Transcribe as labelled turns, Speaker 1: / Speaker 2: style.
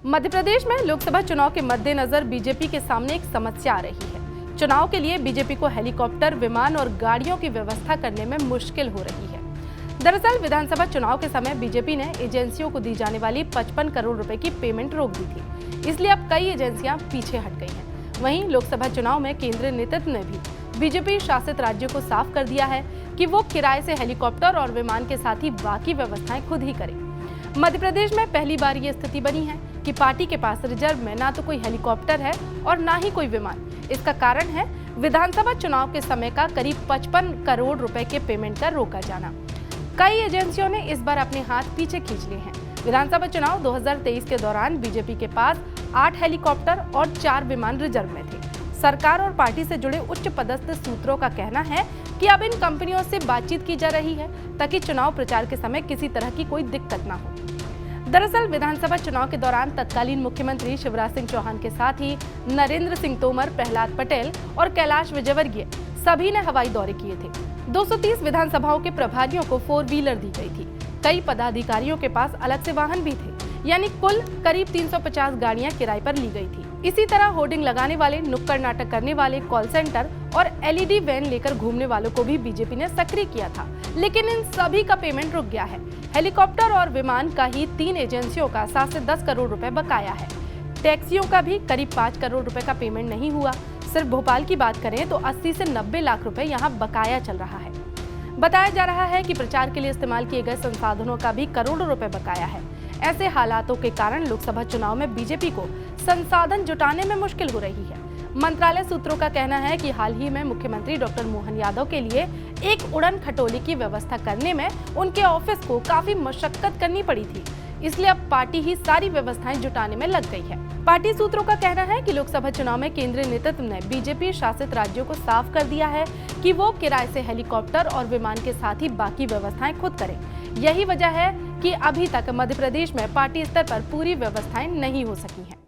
Speaker 1: मध्य प्रदेश में लोकसभा चुनाव के मद्देनजर बीजेपी के सामने एक समस्या आ रही है। चुनाव के लिए बीजेपी को हेलीकॉप्टर, विमान और गाड़ियों की व्यवस्था करने में मुश्किल हो रही है। दरअसल विधानसभा चुनाव के समय बीजेपी ने एजेंसियों को दी जाने वाली 55 करोड़ रुपए की पेमेंट रोक दी थी, इसलिए अब कई एजेंसियां पीछे हट गई हैं। वहीं लोकसभा चुनाव में केंद्रीय नेतृत्व ने भी बीजेपी शासित राज्यों को साफ कर दिया है कि वो किराए से हेलीकॉप्टर और विमान के साथ ही बाकी व्यवस्थाएं खुद ही करें। मध्य प्रदेश में पहली बार ये स्थिति बनी है कि पार्टी के पास रिजर्व में ना तो कोई हेलीकॉप्टर है और ना ही कोई विमान। इसका कारण है विधानसभा चुनाव के समय का करीब 55 करोड़ रुपए के पेमेंट का रोका जाना। कई एजेंसियों ने इस बार अपने हाथ पीछे खींच लिए हैं। विधानसभा चुनाव 2023 के दौरान बीजेपी के पास 8 हेलीकॉप्टर और 4 विमान रिजर्व में थे। सरकार और पार्टी से जुड़े उच्च पदस्थ सूत्रों का कहना है कि अब इन कंपनियों से बातचीत की जा रही है ताकि चुनाव प्रचार के समय किसी तरह की कोई दिक्कत ना हो। दरअसल विधानसभा चुनाव के दौरान तत्कालीन मुख्यमंत्री शिवराज सिंह चौहान के साथ ही नरेंद्र सिंह तोमर, प्रहलाद पटेल और कैलाश विजयवर्गीय सभी ने हवाई दौरे किए थे। 230 विधानसभाओं के प्रभारियों को 4 व्हीलर दी गई थी। कई पदाधिकारियों के पास अलग से वाहन भी थे, यानी कुल करीब 350 गाड़ियां किराए पर ली गई थी। इसी तरह होर्डिंग लगाने वाले, नुक्कड़ नाटक करने वाले, कॉल सेंटर और एलईडी वैन लेकर घूमने वालों को भी बीजेपी ने सक्रिय किया था, लेकिन इन सभी का पेमेंट रुक गया है। हेलीकॉप्टर और विमान का ही 3 एजेंसियों का 7 से 10 करोड़ रुपए बकाया है। टैक्सियों का भी करीब 5 करोड़ रुपए का पेमेंट नहीं हुआ। सिर्फ भोपाल की बात करें तो 80 से 90 लाख रुपए यहाँ बकाया चल रहा है। बताया जा रहा है कि प्रचार के लिए इस्तेमाल किए गए संसाधनों का भी करोड़ों रुपए बकाया है। ऐसे हालातों के कारण लोकसभा चुनाव में बीजेपी को संसाधन जुटाने में मुश्किल हो रही है। मंत्रालय सूत्रों का कहना है कि हाल ही में मुख्यमंत्री डॉक्टर मोहन यादव के लिए एक उड़न खटोले की व्यवस्था करने में उनके ऑफिस को काफी मशक्कत करनी पड़ी थी, इसलिए अब पार्टी ही सारी व्यवस्थाएं जुटाने में लग गई है। पार्टी सूत्रों का कहना है कि लोकसभा चुनाव में केंद्रीय नेतृत्व ने बीजेपी शासित राज्यों को साफ कर दिया है कि वो किराए से हेलीकॉप्टर और विमान के साथ ही बाकी व्यवस्थाएं खुद करें। यही वजह है कि अभी तक मध्य प्रदेश में पार्टी स्तर पर पूरी व्यवस्थाएं नहीं हो सकी हैं।